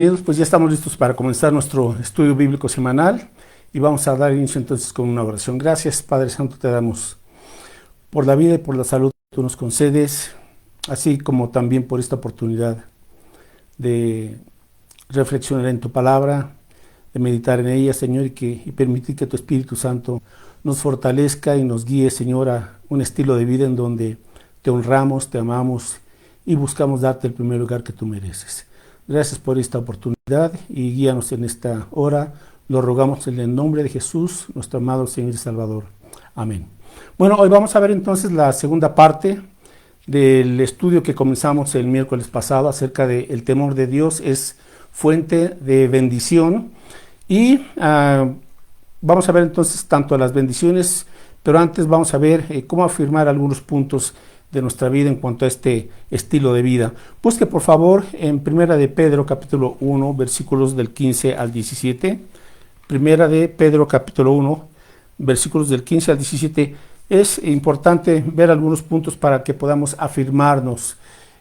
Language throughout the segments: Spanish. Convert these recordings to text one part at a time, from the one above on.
Bien, pues ya estamos listos para comenzar nuestro estudio bíblico semanal y vamos a dar inicio entonces con una oración. Gracias, Padre Santo, te damos por la vida y por la salud que tú nos concedes, así como también por esta oportunidad de reflexionar en tu palabra, de meditar en ella, Señor, y permitir que tu Espíritu Santo nos fortalezca y nos guíe, Señor, a un estilo de vida en donde te honramos, te amamos y buscamos darte el primer lugar que tú mereces. Gracias por esta oportunidad y guíanos en esta hora. Lo rogamos en el nombre de Jesús, nuestro amado Señor y Salvador. Amén. Bueno, hoy vamos a ver entonces la segunda parte del estudio que comenzamos el miércoles pasado acerca del temor de Dios es fuente de bendición. Y vamos a ver entonces tanto las bendiciones, pero antes vamos a ver cómo afirmar algunos puntos de nuestra vida en cuanto a este estilo de vida. Busque por favor en Primera de Pedro capítulo 1 versículos del 15 al 17. Primera de Pedro capítulo 1 versículos del 15 al 17. Es importante ver algunos puntos para que podamos afirmarnos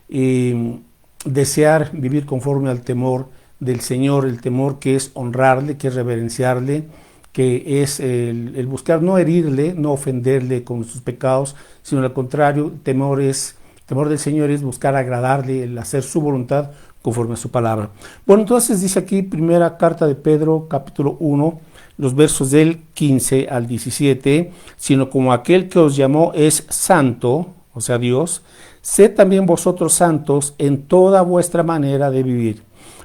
y desear vivir conforme al temor del Señor, el temor que es honrarle, que es reverenciarle, que es el buscar no herirle, no ofenderle con sus pecados, sino al contrario, temor del Señor es buscar agradarle, el hacer su voluntad conforme a su palabra. Bueno, entonces dice aquí, primera carta de Pedro, capítulo 1, los versos del 15 al 17, sino como aquel que os llamó es santo, o sea Dios, sed también vosotros santos en toda vuestra manera de vivir,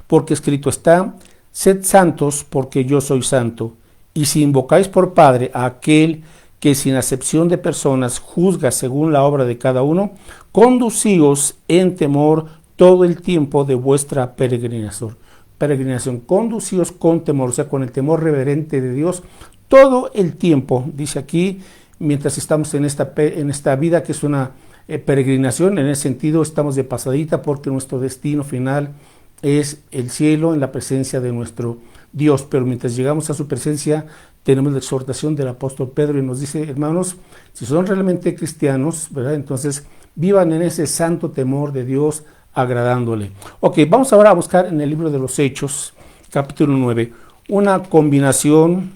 porque escrito está, sed santos porque yo soy santo. Y si invocáis por Padre a aquel que sin acepción de personas juzga según la obra de cada uno, conducíos en temor todo el tiempo de vuestra peregrinación. Conducíos con temor, o sea, con el temor reverente de Dios, todo el tiempo, dice aquí, mientras estamos en esta vida que es una peregrinación, en ese sentido estamos de pasadita porque nuestro destino final es el cielo en la presencia de nuestro Dios, pero mientras llegamos a su presencia tenemos la exhortación del apóstol Pedro y nos dice, hermanos, si son realmente cristianos, ¿verdad? Entonces vivan en ese santo temor de Dios agradándole. Ok, vamos ahora a buscar en el libro de los Hechos, capítulo 9, una combinación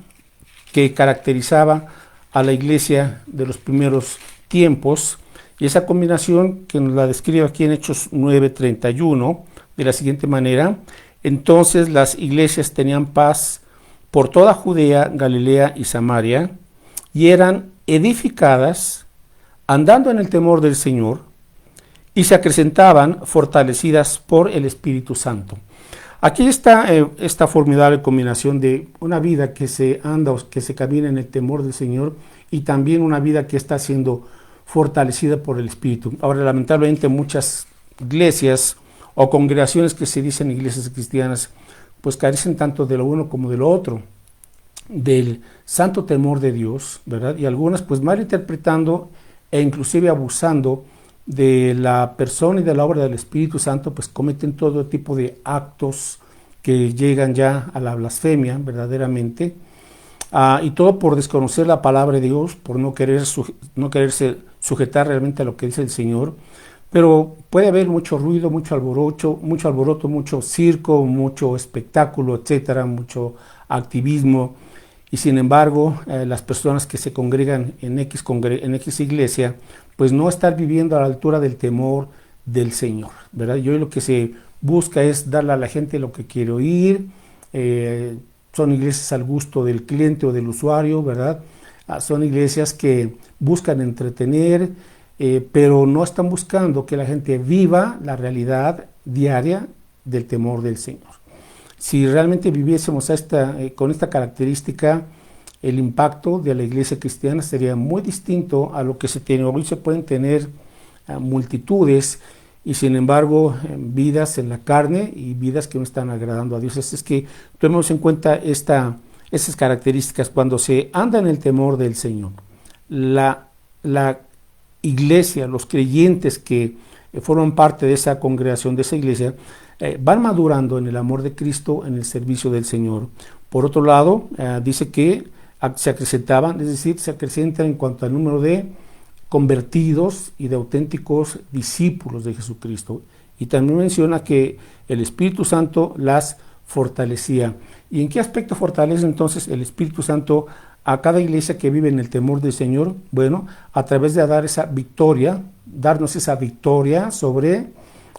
que caracterizaba a la iglesia de los primeros tiempos, y esa combinación que nos la describe aquí en Hechos 9:31, de la siguiente manera: entonces las iglesias tenían paz por toda Judea, Galilea y Samaria, y eran edificadas, andando en el temor del Señor, y se acrecentaban fortalecidas por el Espíritu Santo. Aquí está esta formidable combinación de una vida que se anda o que se camina en el temor del Señor y también una vida que está siendo fortalecida por el Espíritu. Ahora, lamentablemente, muchas iglesias o congregaciones que se dicen iglesias cristianas, pues carecen tanto de lo uno como de lo otro, del santo temor de Dios, ¿verdad? Y algunas pues malinterpretando e inclusive abusando de la persona y de la obra del Espíritu Santo, pues cometen todo tipo de actos que llegan ya a la blasfemia verdaderamente, y todo por desconocer la palabra de Dios, por no quererse sujetar realmente a lo que dice el Señor. Pero puede haber mucho ruido, mucho alboroto, mucho circo, mucho espectáculo, etcétera, mucho activismo. Y sin embargo, las personas que se congregan en X iglesia, pues no están viviendo a la altura del temor del Señor, ¿verdad? Y hoy lo que se busca es darle a la gente lo que quiere oír. Son iglesias al gusto del cliente o del usuario, ¿verdad? Son iglesias que buscan entretener, pero no están buscando que la gente viva la realidad diaria del temor del Señor. Si realmente viviésemos con esta característica, el impacto de la iglesia cristiana sería muy distinto a lo que se tiene. Hoy se pueden tener multitudes y sin embargo vidas en la carne y vidas que no están agradando a Dios. Es que tomemos en cuenta esas características. Cuando se anda en el temor del Señor, la iglesia, los creyentes que forman parte de esa congregación, de esa iglesia, van madurando en el amor de Cristo, en el servicio del Señor. Por otro lado, dice que se acrecentaban, es decir, se acrecentan en cuanto al número de convertidos y de auténticos discípulos de Jesucristo. Y también menciona que el Espíritu Santo las fortalecía. ¿Y en qué aspecto fortalece entonces el Espíritu Santo a cada iglesia que vive en el temor del Señor? Bueno, a través de dar esa victoria, darnos esa victoria sobre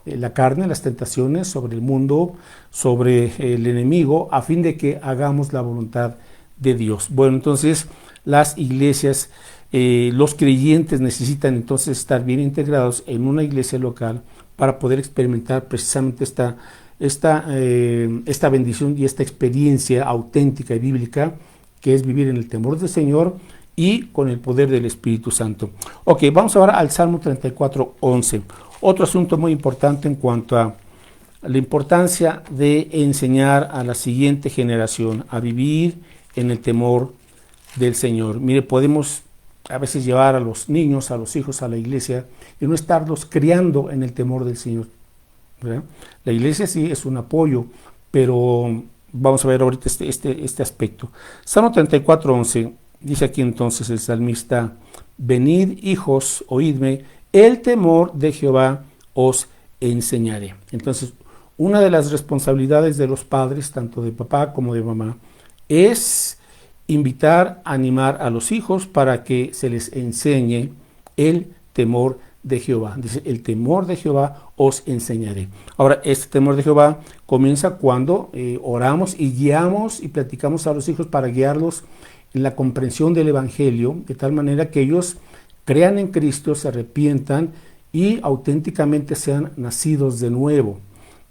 la carne, las tentaciones, sobre el mundo, sobre el enemigo, a fin de que hagamos la voluntad de Dios. Bueno, entonces las iglesias, los creyentes necesitan entonces estar bien integrados en una iglesia local para poder experimentar precisamente esta bendición y esta experiencia auténtica y bíblica que es vivir en el temor del Señor y con el poder del Espíritu Santo. Ok, vamos ahora al Salmo 34:11. Otro asunto muy importante en cuanto a la importancia de enseñar a la siguiente generación a vivir en el temor del Señor. Mire, podemos a veces llevar a los niños, a los hijos a la iglesia y no estarlos criando en el temor del Señor, ¿verdad? La iglesia sí es un apoyo, pero vamos a ver ahorita este aspecto. Salmo 34:11 dice aquí entonces el salmista: venid, hijos, oídme, el temor de Jehová os enseñaré. Entonces, una de las responsabilidades de los padres, tanto de papá como de mamá, es invitar, animar a los hijos para que se les enseñe el temor de Jehová. Dice, el temor de Jehová os enseñaré. Ahora, este temor de Jehová comienza cuando oramos y guiamos y platicamos a los hijos para guiarlos en la comprensión del Evangelio, de tal manera que ellos crean en Cristo, se arrepientan y auténticamente sean nacidos de nuevo.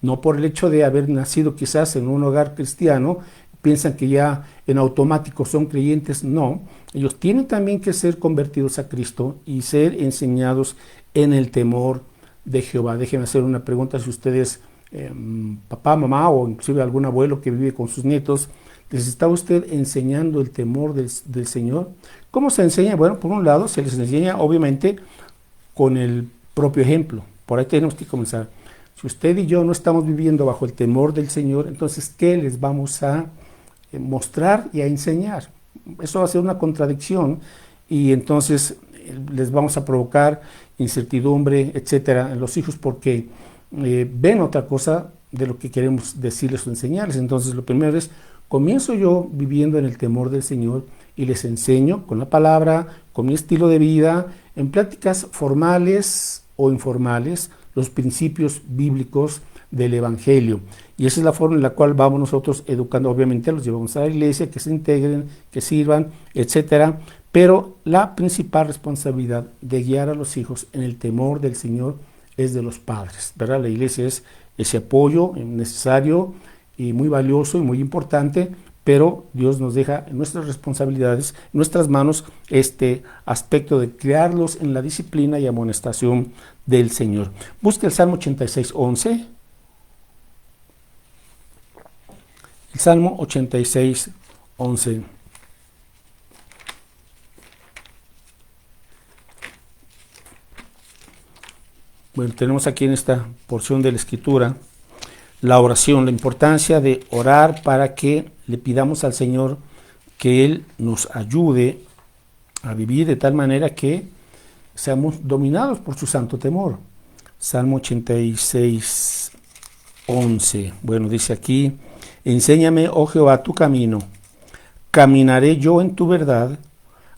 No por el hecho de haber nacido quizás en un hogar cristiano, piensan que ya en automático son creyentes. No, ellos tienen también que ser convertidos a Cristo y ser enseñados en el temor de Jehová. Déjenme hacer una pregunta: si ustedes, papá, mamá o inclusive algún abuelo que vive con sus nietos, ¿les está usted enseñando el temor del Señor? ¿Cómo se enseña? Bueno, por un lado se les enseña obviamente con el propio ejemplo. Por ahí tenemos que comenzar. Si usted y yo no estamos viviendo bajo el temor del Señor, entonces ¿qué les vamos a mostrar y a enseñar? Eso va a ser una contradicción y entonces les vamos a provocar incertidumbre, etcétera, en los hijos, porque ven otra cosa de lo que queremos decirles o enseñarles. Entonces lo primero es: comienzo yo viviendo en el temor del Señor y les enseño con la palabra, con mi estilo de vida, en pláticas formales o informales, los principios bíblicos del Evangelio. Y esa es la forma en la cual vamos nosotros educando. Obviamente los llevamos a la iglesia, que se integren, que sirvan, etcétera. Pero la principal responsabilidad de guiar a los hijos en el temor del Señor es de los padres, ¿verdad? La iglesia es ese apoyo necesario y muy valioso y muy importante, pero Dios nos deja en nuestras responsabilidades, en nuestras manos, este aspecto de criarlos en la disciplina y amonestación del Señor. Busque el Salmo 86:11. El Salmo 86:11. Bueno, tenemos aquí en esta porción de la Escritura la oración, la importancia de orar para que le pidamos al Señor que Él nos ayude a vivir de tal manera que seamos dominados por su santo temor. Salmo 86:11. Bueno, dice aquí: enséñame, oh Jehová, tu camino, caminaré yo en tu verdad,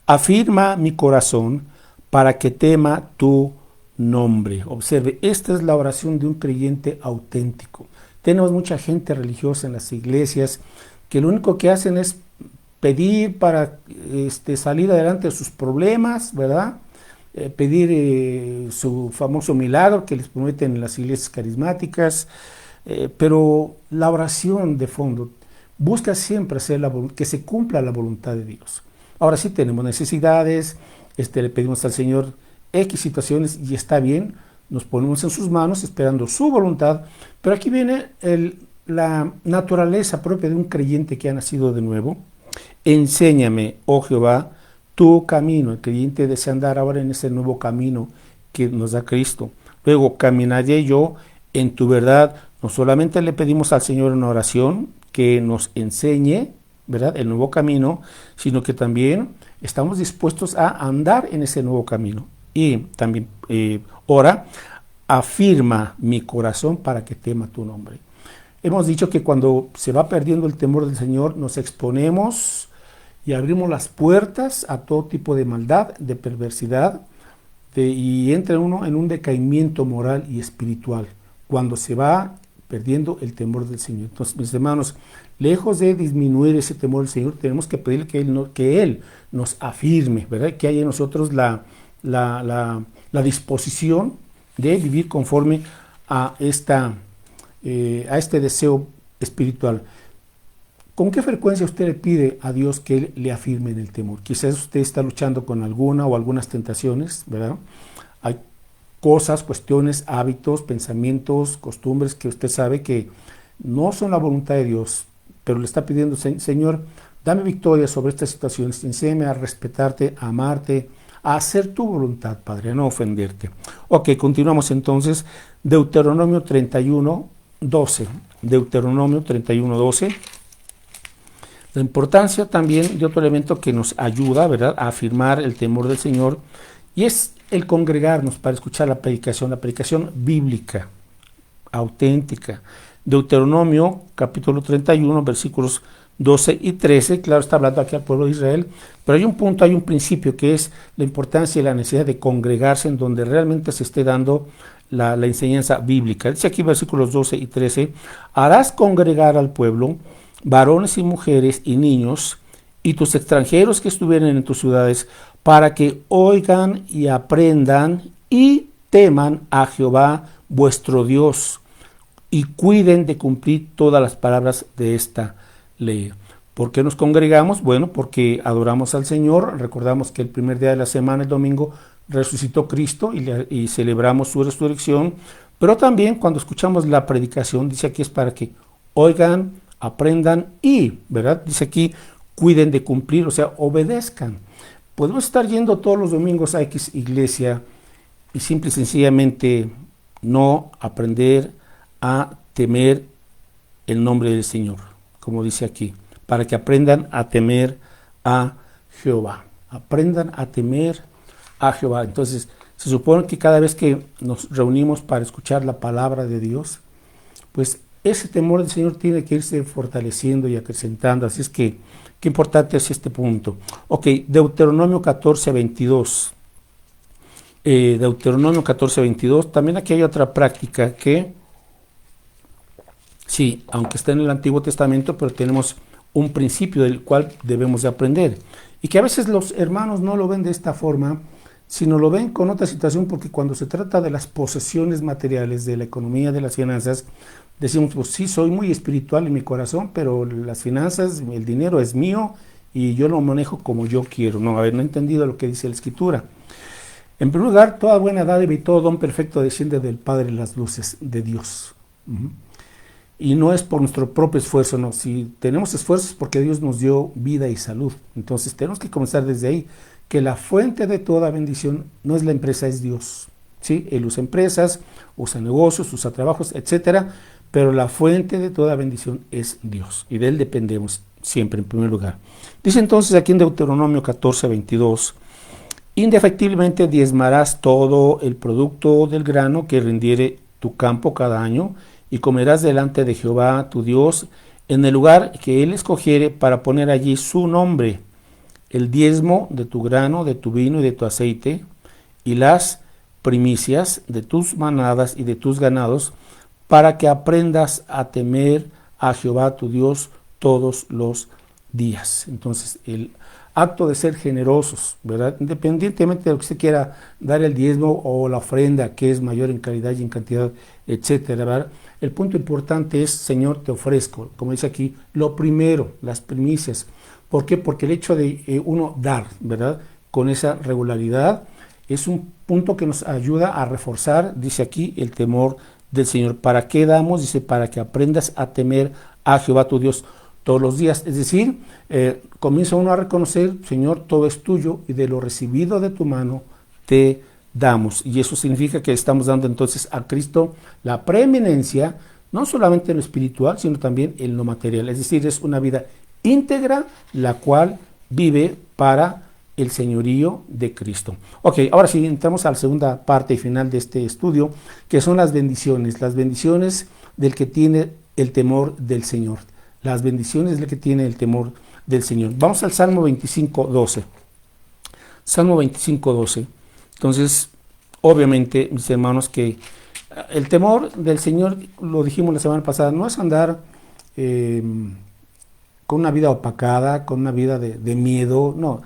afirma mi corazón para que tema tu nombre. Observe, esta es la oración de un creyente auténtico. Tenemos mucha gente religiosa en las iglesias que lo único que hacen es pedir para salir adelante de sus problemas, ¿verdad? Pedir su famoso milagro que les prometen en las iglesias carismáticas, pero la oración de fondo busca siempre hacer que se cumpla la voluntad de Dios. Ahora sí tenemos necesidades, le pedimos al Señor X situaciones y está bien, nos ponemos en sus manos esperando su voluntad, pero aquí viene la naturaleza propia de un creyente que ha nacido de nuevo. Enséñame, oh Jehová, tu camino. El creyente desea andar ahora en ese nuevo camino que nos da Cristo. Luego, caminaré yo en tu verdad. No solamente le pedimos al Señor una oración que nos enseñe, ¿verdad?, el nuevo camino, sino que también estamos dispuestos a andar en ese nuevo camino. Y también ora, afirma mi corazón para que tema tu nombre. hemos dicho que cuando se va perdiendo el temor del Señor, nos exponemos y abrimos las puertas a todo tipo de maldad, de perversidad, y entra uno en un decaimiento moral y espiritual, cuando se va perdiendo el temor del Señor. Entonces, mis hermanos, lejos de disminuir ese temor del Señor, tenemos que pedirle que Él nos afirme, ¿verdad? Que haya en nosotros la disposición de vivir conforme a este deseo espiritual. ¿Con qué frecuencia usted le pide a Dios que Él le afirme en el temor? Quizás usted está luchando con alguna o algunas tentaciones, ¿verdad? Hay cosas, cuestiones, hábitos, pensamientos, costumbres que usted sabe que no son la voluntad de Dios, pero le está pidiendo, Señor, dame victoria sobre estas situaciones, enséñame a respetarte, a amarte, a hacer tu voluntad, Padre, a no ofenderte. Ok, continuamos entonces. Deuteronomio 31, 12. Deuteronomio 31, 12. La importancia también de otro elemento que nos ayuda, ¿verdad?, a afirmar el temor del Señor, y es el congregarnos para escuchar la predicación bíblica, auténtica. Deuteronomio capítulo 31, versículos 12 y 13, claro, está hablando aquí al pueblo de Israel, pero hay un punto, hay un principio que es la importancia y la necesidad de congregarse en donde realmente se esté dando la enseñanza bíblica. Dice aquí versículos 12 y 13, harás congregar al pueblo, varones y mujeres y niños, y tus extranjeros que estuvieren en tus ciudades, para que oigan y aprendan y teman a Jehová vuestro Dios, y cuiden de cumplir todas las palabras de esta ley. ¿Por qué nos congregamos? Bueno, porque adoramos al Señor, recordamos que el primer día de la semana, el domingo, resucitó Cristo y celebramos su resurrección, pero también cuando escuchamos la predicación, dice aquí es para que oigan, aprendan y, ¿verdad? Dice aquí, cuiden de cumplir, o sea, obedezcan. Podemos estar yendo todos los domingos a X iglesia y simple y sencillamente no aprender a temer el nombre del Señor, como dice aquí, para que aprendan a temer a Jehová. Aprendan a temer a Jehová. Entonces, se supone que cada vez que nos reunimos para escuchar la palabra de Dios, pues ese temor del Señor tiene que irse fortaleciendo y acrecentando. Así es que, qué importante es este punto. Ok, Deuteronomio 14, 22. Deuteronomio 14, 22. También aquí hay otra práctica que, sí, aunque está en el Antiguo Testamento, pero tenemos un principio del cual debemos de aprender. Y que a veces los hermanos no lo ven de esta forma, sino lo ven con otra situación, porque cuando se trata de las posesiones materiales, de la economía, de las finanzas, decimos, pues sí, soy muy espiritual en mi corazón, pero las finanzas, el dinero es mío y yo lo manejo como yo quiero. No, no he entendido lo que dice la Escritura. En primer lugar, toda buena dádiva y todo don perfecto desciende del Padre de las luces, de Dios. Y no es por nuestro propio esfuerzo, no. Si tenemos esfuerzos es porque Dios nos dio vida y salud. Entonces tenemos que comenzar desde ahí, que la fuente de toda bendición no es la empresa, es Dios. ¿Sí? Él usa empresas, usa negocios, usa trabajos, etcétera, pero la fuente de toda bendición es Dios, y de Él dependemos siempre en primer lugar. Dice entonces aquí en Deuteronomio 14, 22, indefectiblemente diezmarás todo el producto del grano que rindiere tu campo cada año, y comerás delante de Jehová tu Dios en el lugar que Él escogiere para poner allí su nombre, el diezmo de tu grano, de tu vino y de tu aceite, y las primicias de tus manadas y de tus ganados, para que aprendas a temer a Jehová tu Dios todos los días. Entonces, el acto de ser generosos, ¿verdad? Independientemente de lo que usted quiera dar el diezmo o la ofrenda, que es mayor en calidad y en cantidad, etcétera, ¿verdad? El punto importante es, Señor, te ofrezco, como dice aquí, lo primero, las primicias. ¿Por qué? Porque el hecho de uno dar, ¿verdad?, con esa regularidad, es un punto que nos ayuda a reforzar, dice aquí, el temor del Señor. ¿Para qué damos? Dice, para que aprendas a temer a Jehová tu Dios todos los días. Es decir, comienza uno a reconocer, Señor, todo es tuyo y de lo recibido de tu mano te damos. Y eso significa que estamos dando entonces a Cristo la preeminencia, no solamente en lo espiritual, sino también en lo material. Es decir, es una vida íntegra, la cual vive para el señorío de Cristo. Ok, ahora sí, entramos a la segunda parte y final de este estudio, que son las bendiciones del que tiene el temor del Señor. Las bendiciones es la que tiene el temor del Señor. Vamos al Salmo 25:12. Salmo 25:12. Entonces, obviamente, mis hermanos, que el temor del Señor, lo dijimos la semana pasada, no es andar con una vida opacada, con una vida de miedo, no.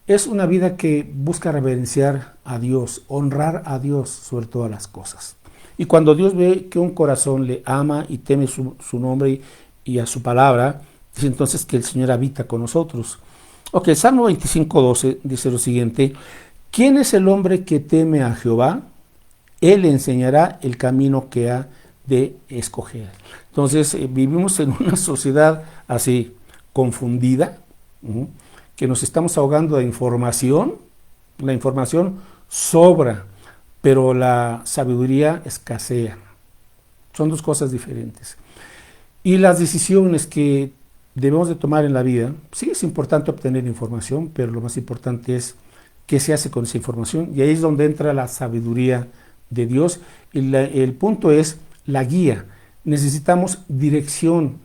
Es una vida que busca reverenciar a Dios, honrar a Dios sobre todas las cosas. Y cuando Dios ve que un corazón le ama y teme su nombre y a su palabra, dice entonces que el Señor habita con nosotros. Ok, Salmo 25:12 dice lo siguiente: ¿quién es el hombre que teme a Jehová? Él le enseñará el camino que ha de escoger. Entonces vivimos en una sociedad así confundida, que nos estamos ahogando de información. La información sobra, pero la sabiduría escasea. Son dos cosas diferentes. Y las decisiones que debemos de tomar en la vida, sí es importante obtener información, pero lo más importante es qué se hace con esa información. Y ahí es donde entra la sabiduría de Dios. Y el punto es la guía. Necesitamos dirección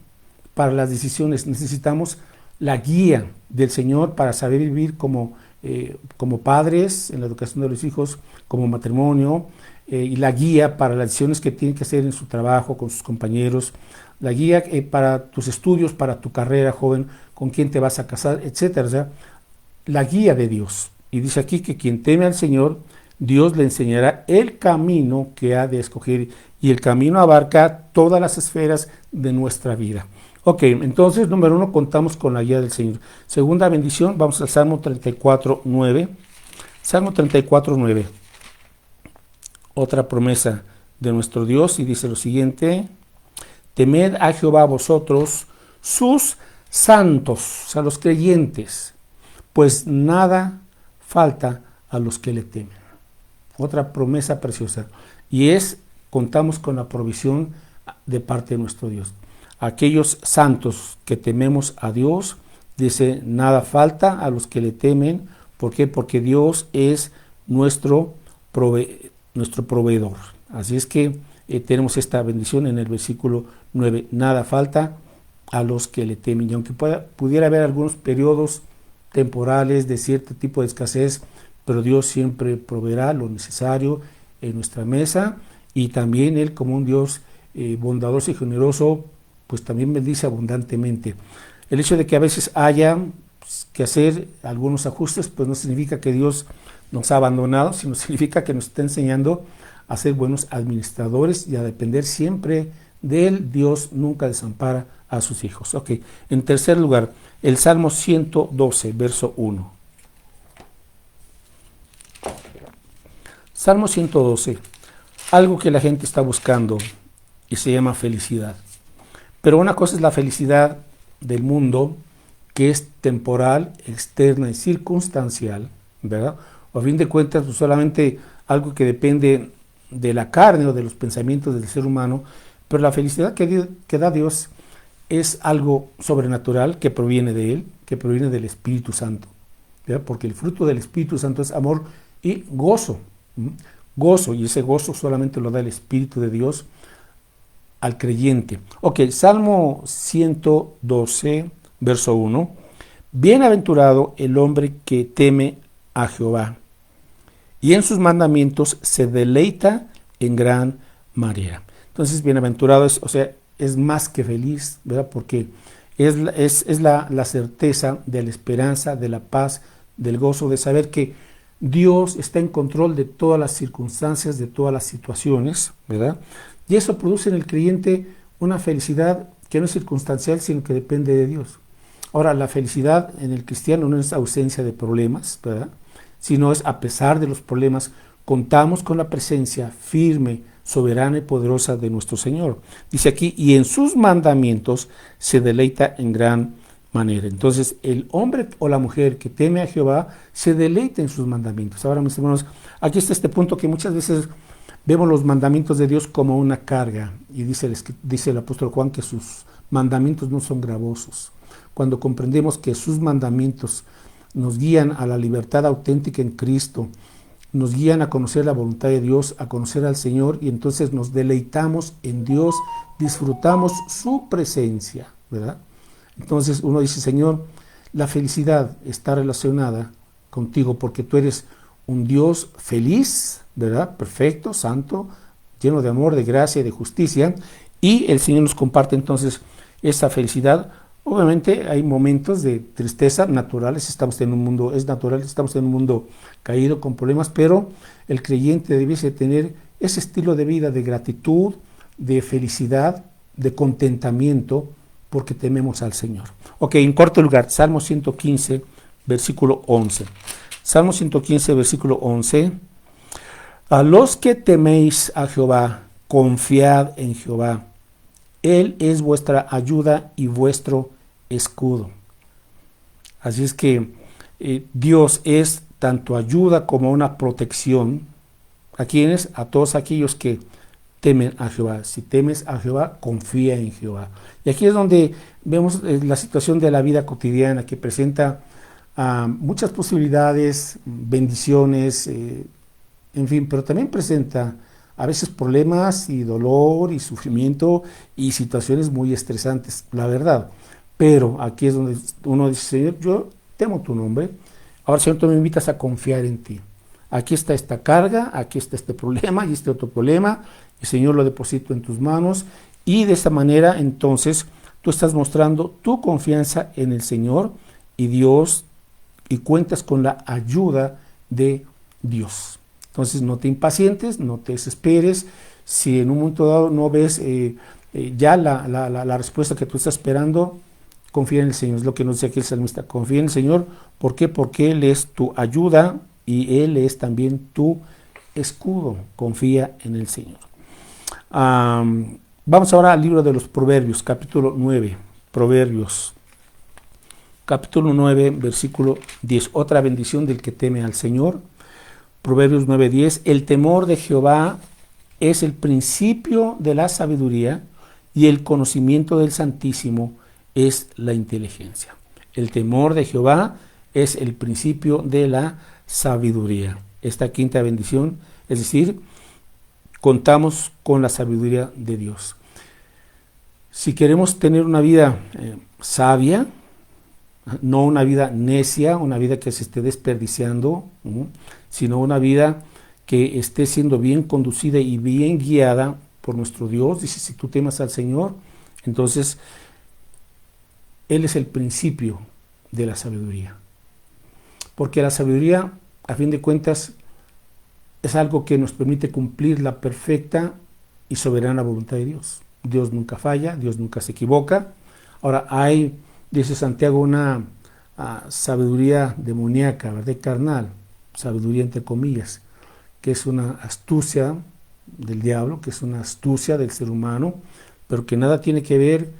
para las decisiones, necesitamos la guía del Señor para saber vivir como padres, en la educación de los hijos, como matrimonio, y la guía para las decisiones que tienen que hacer en su trabajo, con sus compañeros, la guía para tus estudios, para tu carrera, joven, con quién te vas a casar, etcétera. O sea, la guía de Dios. Y dice aquí que quien teme al Señor, Dios le enseñará el camino que ha de escoger, y el camino abarca todas las esferas de nuestra vida. Ok, entonces, número 1, contamos con la guía del Señor. Segunda bendición, vamos al Salmo 34:9. Salmo 34:9. Otra promesa de nuestro Dios, y dice lo siguiente: temed a Jehová vosotros, sus santos, o sea, los creyentes, pues nada falta a los que le temen. Otra promesa preciosa, y contamos con la provisión de parte de nuestro Dios. Aquellos santos que tememos a Dios, dice, nada falta a los que le temen. ¿Por qué? Porque Dios es nuestro proveedor. Así es que tenemos esta bendición en el versículo 9. Nada falta a los que le temen. Y aunque pudiera haber algunos periodos temporales de cierto tipo de escasez, pero Dios siempre proveerá lo necesario en nuestra mesa, y también Él, como un Dios bondadoso y generoso, pues también bendice abundantemente. El hecho de que a veces haya que hacer algunos ajustes, pues no significa que Dios nos ha abandonado, sino significa que nos está enseñando a ser buenos administradores y a depender siempre de Él. Dios nunca desampara a sus hijos. Ok, en tercer lugar, el Salmo 112, verso 1. Salmo 112, algo que la gente está buscando y se llama felicidad. Pero una cosa es la felicidad del mundo, que es temporal, externa y circunstancial, ¿verdad? O a fin de cuentas, pues solamente algo que depende de la carne o de los pensamientos del ser humano. Pero la felicidad que da Dios es algo sobrenatural que proviene de Él, que proviene del Espíritu Santo, ¿verdad? Porque el fruto del Espíritu Santo es amor y gozo. Gozo, y ese gozo solamente lo da el Espíritu de Dios al creyente. Ok, Salmo 112, verso 1. Bienaventurado el hombre que teme a Jehová, y en sus mandamientos se deleita en gran manera. Entonces, bienaventurado es más que feliz, ¿verdad? Porque es la certeza de la esperanza, de la paz, del gozo, de saber que Dios está en control de todas las circunstancias, de todas las situaciones, ¿verdad? Y eso produce en el creyente una felicidad que no es circunstancial, sino que depende de Dios. Ahora, la felicidad en el cristiano no es ausencia de problemas, ¿verdad? Sino es a pesar de los problemas, contamos con la presencia firme, soberana y poderosa de nuestro Señor. Dice aquí, y en sus mandamientos se deleita en gran manera. Entonces, el hombre o la mujer que teme a Jehová se deleita en sus mandamientos. Ahora, mis hermanos, aquí está este punto que muchas veces vemos los mandamientos de Dios como una carga, y dice el apóstol Juan que sus mandamientos no son gravosos. Cuando comprendemos que sus mandamientos nos guían a la libertad auténtica en Cristo, nos guían a conocer la voluntad de Dios, a conocer al Señor, y entonces nos deleitamos en Dios, disfrutamos su presencia, ¿verdad? Entonces uno dice, Señor, la felicidad está relacionada contigo porque tú eres un Dios feliz, ¿verdad? Perfecto, santo, lleno de amor, de gracia y de justicia, y el Señor nos comparte entonces esa felicidad. Obviamente hay momentos de tristeza naturales, estamos en un mundo, es natural, estamos en un mundo caído con problemas, pero el creyente debiese tener ese estilo de vida de gratitud, de felicidad, de contentamiento, porque tememos al Señor. Ok, en cuarto lugar, Salmo 115, versículo 11. Salmo 115, versículo 11. A los que teméis a Jehová, confiad en Jehová. Él es vuestra ayuda y vuestro escudo. Así es que Dios es tanto ayuda como una protección. ¿A quiénes? A todos aquellos que temen a Jehová. Si temes a Jehová, confía en Jehová. Y aquí es donde vemos la situación de la vida cotidiana que presenta muchas posibilidades, bendiciones, en fin, pero también presenta a veces problemas y dolor y sufrimiento y situaciones muy estresantes, la verdad. Pero aquí es donde uno dice, Señor, yo temo tu nombre. Ahora, Señor, tú me invitas a confiar en ti. Aquí está esta carga, aquí está este problema y este otro problema. El Señor lo deposito en tus manos y de esta manera entonces tú estás mostrando tu confianza en el Señor y Dios y cuentas con la ayuda de Dios. Entonces no te impacientes, no te desesperes. Si en un momento dado no ves ya la respuesta que tú estás esperando, confía en el Señor. Es lo que nos dice aquí el salmista. Confía en el Señor. ¿Por qué? Porque Él es tu ayuda y Él es también tu escudo. Confía en el Señor. Vamos ahora al libro de los Proverbios, capítulo 9. Proverbios, capítulo 9, versículo 10. Otra bendición del que teme al Señor. Proverbios 9:10. El temor de Jehová es el principio de la sabiduría y el conocimiento del Santísimo es la inteligencia. El temor de Jehová es el principio de la sabiduría. Esta quinta bendición, es decir, contamos con la sabiduría de Dios. Si queremos tener una vida sabia, no una vida necia, una vida que se esté desperdiciando, sino una vida que esté siendo bien conducida y bien guiada por nuestro Dios. Dice, si tú temas al Señor, entonces Él es el principio de la sabiduría. Porque la sabiduría, a fin de cuentas, es algo que nos permite cumplir la perfecta y soberana voluntad de Dios. Dios nunca falla, Dios nunca se equivoca. Ahora hay, dice Santiago, una sabiduría demoníaca, ¿verdad? Carnal, sabiduría entre comillas, que es una astucia del diablo, que es una astucia del ser humano, pero que nada tiene que ver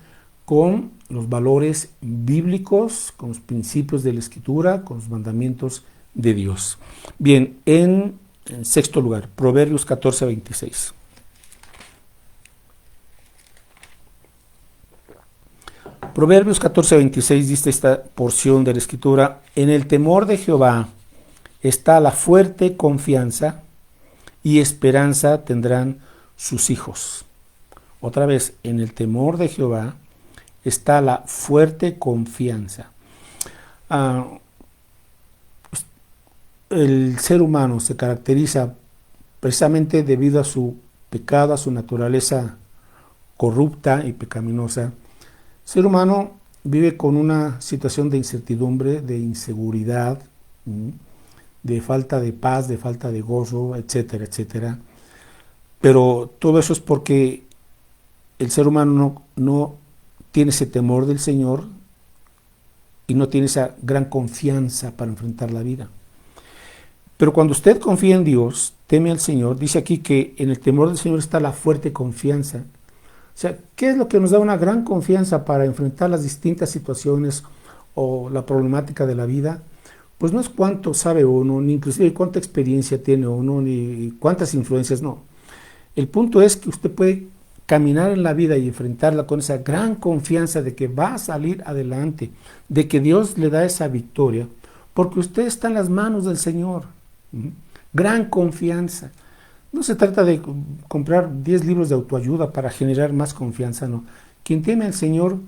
con los valores bíblicos, con los principios de la Escritura, con los mandamientos de Dios. Bien, en sexto lugar, Proverbios 14:26. Proverbios 14:26 dice esta porción de la Escritura: en el temor de Jehová está la fuerte confianza y esperanza tendrán sus hijos. Otra vez, en el temor de Jehová está la fuerte confianza. El ser humano se caracteriza precisamente debido a su pecado, a su naturaleza corrupta y pecaminosa. El ser humano vive con una situación de incertidumbre, de inseguridad, de falta de paz, de falta de gozo, etcétera, etcétera. Pero todo eso es porque el ser humano no tiene ese temor del Señor y no tiene esa gran confianza para enfrentar la vida. Pero cuando usted confía en Dios, teme al Señor, dice aquí que en el temor del Señor está la fuerte confianza. O sea, ¿qué es lo que nos da una gran confianza para enfrentar las distintas situaciones o la problemática de la vida? Pues no es cuánto sabe uno, ni inclusive cuánta experiencia tiene uno, ni cuántas influencias, no. El punto es que usted puede caminar en la vida y enfrentarla con esa gran confianza de que va a salir adelante, de que Dios le da esa victoria, porque usted está en las manos del Señor. Gran confianza. No se trata de comprar 10 libros de autoayuda para generar más confianza, no. Quien teme al Señor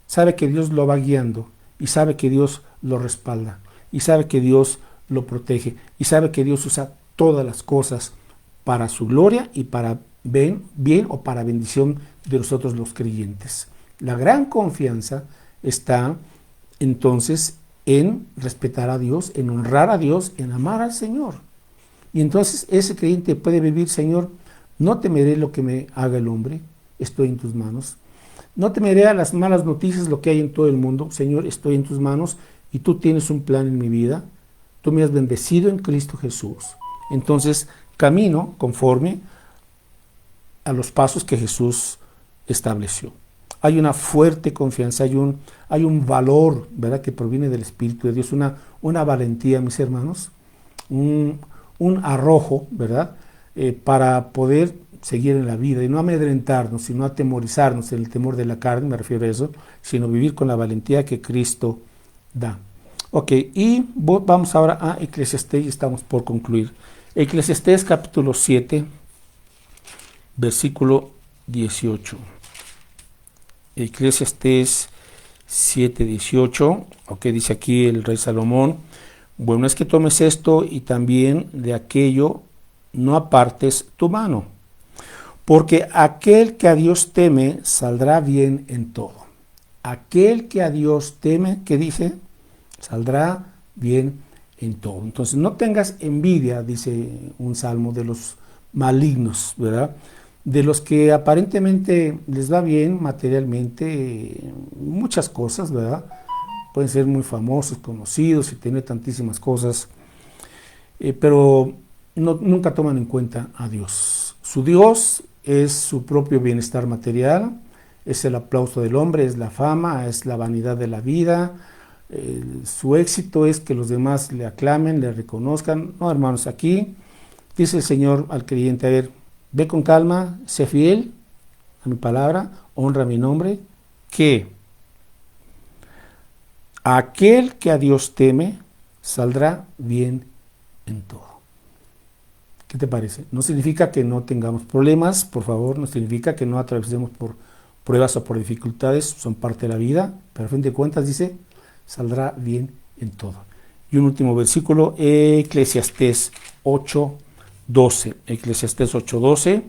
sabe que Dios lo va guiando y sabe que Dios lo respalda y sabe que Dios lo protege y sabe que Dios usa todas las cosas para su gloria y para bien o para bendición de nosotros los creyentes. La gran confianza está entonces en respetar a Dios, en honrar a Dios, en amar al Señor. Y entonces ese creyente puede vivir: Señor, no temeré lo que me haga el hombre, estoy en tus manos. No temeré a las malas noticias, lo que hay en todo el mundo. Señor, estoy en tus manos y tú tienes un plan en mi vida. Tú me has bendecido en Cristo Jesús. Entonces camino conforme a los pasos que Jesús estableció. Hay una fuerte confianza, hay un valor, ¿verdad?, que proviene del Espíritu de Dios, una valentía, mis hermanos, un arrojo, ¿verdad?, para poder seguir en la vida y no amedrentarnos, sino atemorizarnos en el temor de la carne, me refiero a eso, sino vivir con la valentía que Cristo da. Ok, y vamos ahora a Eclesiastés y estamos por concluir. Eclesiastés capítulo 7, versículo 18. Eclesiastés 7, 18, ok, dice aquí el rey Salomón: bueno es que tomes esto y también de aquello no apartes tu mano, porque aquel que a Dios teme saldrá bien en todo. Aquel que a Dios teme, ¿qué dice? Saldrá bien en todo. Entonces no tengas envidia, dice un salmo, de los malignos, ¿verdad?, de los que aparentemente les va bien materialmente, muchas cosas, ¿verdad? Pueden ser muy famosos, conocidos y tener tantísimas cosas, pero nunca toman en cuenta a Dios. Su Dios es su propio bienestar material, es el aplauso del hombre, es la fama, es la vanidad de la vida. Su éxito es que los demás le aclamen, le reconozcan. No, hermanos, aquí dice el Señor al creyente: a ver, ve con calma, sé fiel a mi palabra, honra mi nombre, que aquel que a Dios teme saldrá bien en todo. ¿Qué te parece? No significa que no tengamos problemas, por favor, no significa que no atravesemos por pruebas o por dificultades, son parte de la vida, pero a fin de cuentas dice: saldrá bien en todo. Y un último versículo, Eclesiastés 8:12. Eclesiastés 8:12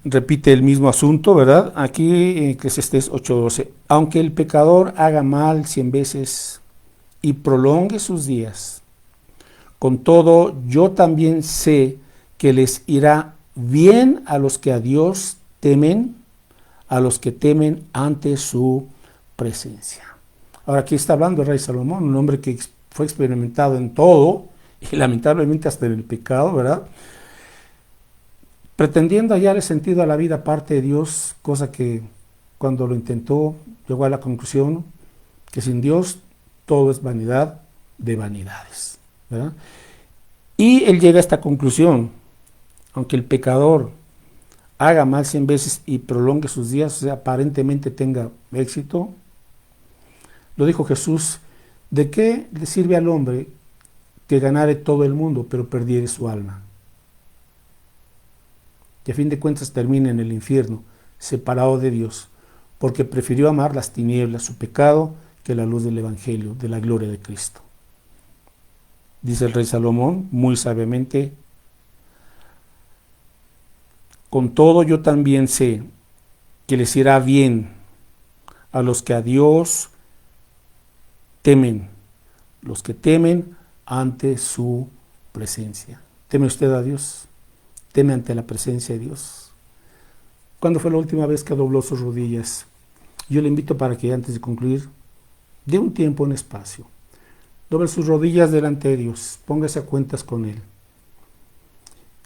repite el mismo asunto, ¿verdad? Aquí Eclesiastés 8:12: aunque el pecador haga mal 100 veces y prolongue sus días, con todo yo también sé que les irá bien a los que a Dios temen, a los que temen ante su presencia. Ahora aquí está hablando el rey Salomón, un hombre que fue experimentado en todo y lamentablemente hasta en el pecado, ¿verdad?, pretendiendo hallar el sentido a la vida aparte de Dios, cosa que cuando lo intentó llegó a la conclusión que sin Dios todo es vanidad de vanidades, ¿verdad? Y él llega a esta conclusión: aunque el pecador haga mal 100 veces y prolongue sus días, o sea, aparentemente tenga éxito, lo dijo Jesús: ¿de qué le sirve al hombre que ganare todo el mundo pero perdiere su alma? Que a fin de cuentas termine en el infierno, separado de Dios, porque prefirió amar las tinieblas, su pecado, que la luz del Evangelio, de la gloria de Cristo. Dice el rey Salomón muy sabiamente: con todo yo también sé que les irá bien a los que a Dios temen, los que temen ante su presencia. ¿Teme usted a Dios? ¿Teme ante la presencia de Dios? ¿Cuándo fue la última vez que dobló sus rodillas? Yo le invito para que antes de concluir, dé un tiempo, un espacio. Doble sus rodillas delante de Dios, póngase a cuentas con Él.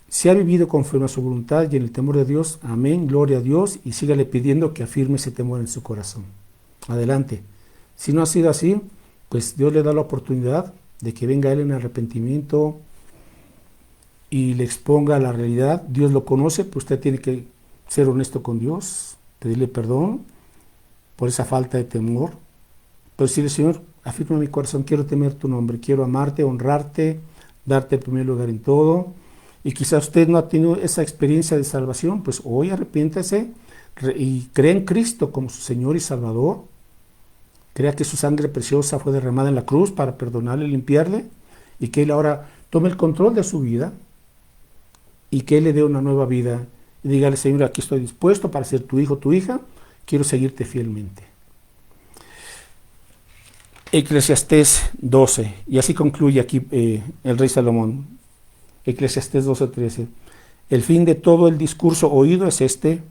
Si ha vivido conforme a su voluntad y en el temor de Dios, amén, gloria a Dios, y sígale pidiendo que afirme ese temor en su corazón. Adelante. Si no ha sido así, pues Dios le da la oportunidad de que venga Él en arrepentimiento y le exponga la realidad. Dios lo conoce, pero usted tiene que ser honesto con Dios, pedirle perdón por esa falta de temor, pero decirle: Señor, afirma mi corazón, quiero temer tu nombre, quiero amarte, honrarte, darte el primer lugar en todo. Y quizá usted no ha tenido esa experiencia de salvación, pues hoy arrepiéntase y cree en Cristo como su Señor y Salvador. Crea que su sangre preciosa fue derramada en la cruz para perdonarle y limpiarle, y que Él ahora tome el control de su vida y que Él le dé una nueva vida. Y dígale: Señor, aquí estoy dispuesto para ser tu hijo, tu hija, quiero seguirte fielmente. Eclesiastés 12, y así concluye aquí el rey Salomón. Eclesiastés 12:13. El fin de todo el discurso oído es este: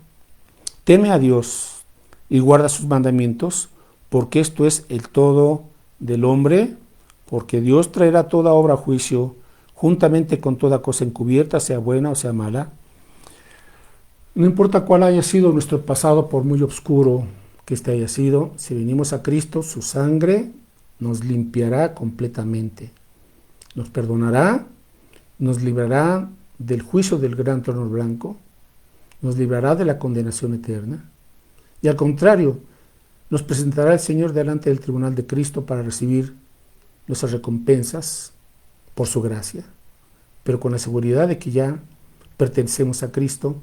teme a Dios y guarda sus mandamientos, porque esto es el todo del hombre, porque Dios traerá toda obra a juicio, juntamente con toda cosa encubierta, sea buena o sea mala. No importa cuál haya sido nuestro pasado, por muy oscuro que este haya sido, si venimos a Cristo, su sangre nos limpiará completamente, nos perdonará, nos librará del juicio del gran trono blanco, nos librará de la condenación eterna, y al contrario, nos presentará el Señor delante del tribunal de Cristo para recibir nuestras recompensas por su gracia, pero con la seguridad de que ya pertenecemos a Cristo,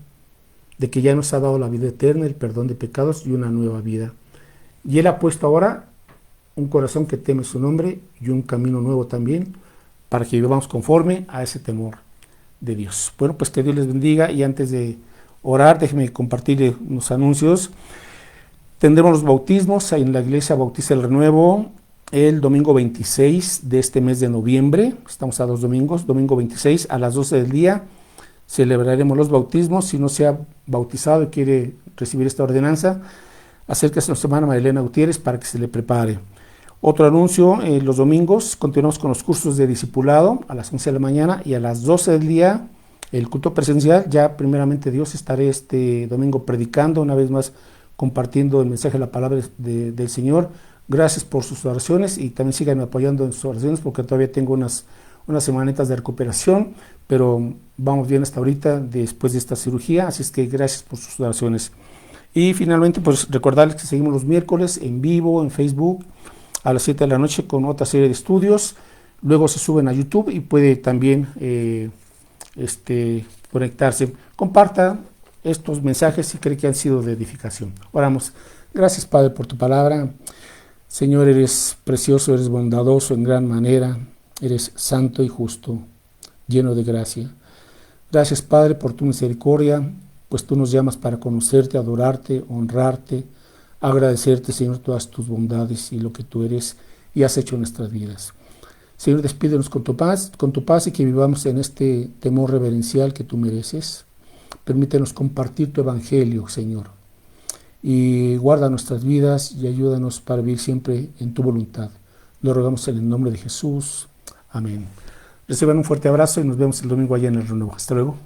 de que ya nos ha dado la vida eterna, el perdón de pecados y una nueva vida. Y Él ha puesto ahora un corazón que teme su nombre y un camino nuevo también, para que vivamos conforme a ese temor de Dios. Bueno, pues que Dios les bendiga, y antes de orar, déjenme compartir unos anuncios. Tendremos los bautismos en la Iglesia Bautista del Renuevo el domingo 26 de este mes de noviembre. Estamos a 2 domingos, domingo 26 a las 12 del día. Celebraremos los bautismos. Si no se ha bautizado y quiere recibir esta ordenanza, acérquese a nuestra hermana Marilena Gutiérrez para que se le prepare. Otro anuncio: los domingos continuamos con los cursos de discipulado a las 11 de la mañana, y a las 12 del día el culto presencial. Ya primeramente Dios estaré este domingo predicando, una vez más compartiendo el mensaje de la palabra del Señor. Gracias por sus oraciones, y también sigan apoyando en sus oraciones, porque todavía tengo unas semanitas de recuperación, pero vamos bien hasta ahorita después de esta cirugía, así es que gracias por sus oraciones. Y finalmente, pues recordarles que seguimos los miércoles en vivo en Facebook a las 7 de la noche con otra serie de estudios. Luego se suben a YouTube y puede también conectarse. Comparta estos mensajes si cree que han sido de edificación. Oramos. Gracias, Padre, por tu palabra. Señor, eres precioso, eres bondadoso en gran manera, eres santo y justo, lleno de gracia. Gracias, Padre, por tu misericordia, pues tú nos llamas para conocerte, adorarte, honrarte, agradecerte, Señor, todas tus bondades y lo que tú eres y has hecho en nuestras vidas. Señor, despídenos con tu paz y que vivamos en este temor reverencial que tú mereces. Permítenos compartir tu evangelio, Señor, y guarda nuestras vidas y ayúdanos para vivir siempre en tu voluntad. Lo rogamos en el nombre de Jesús. Amén. Reciban un fuerte abrazo y nos vemos el domingo allá en el Renuevo. Hasta luego.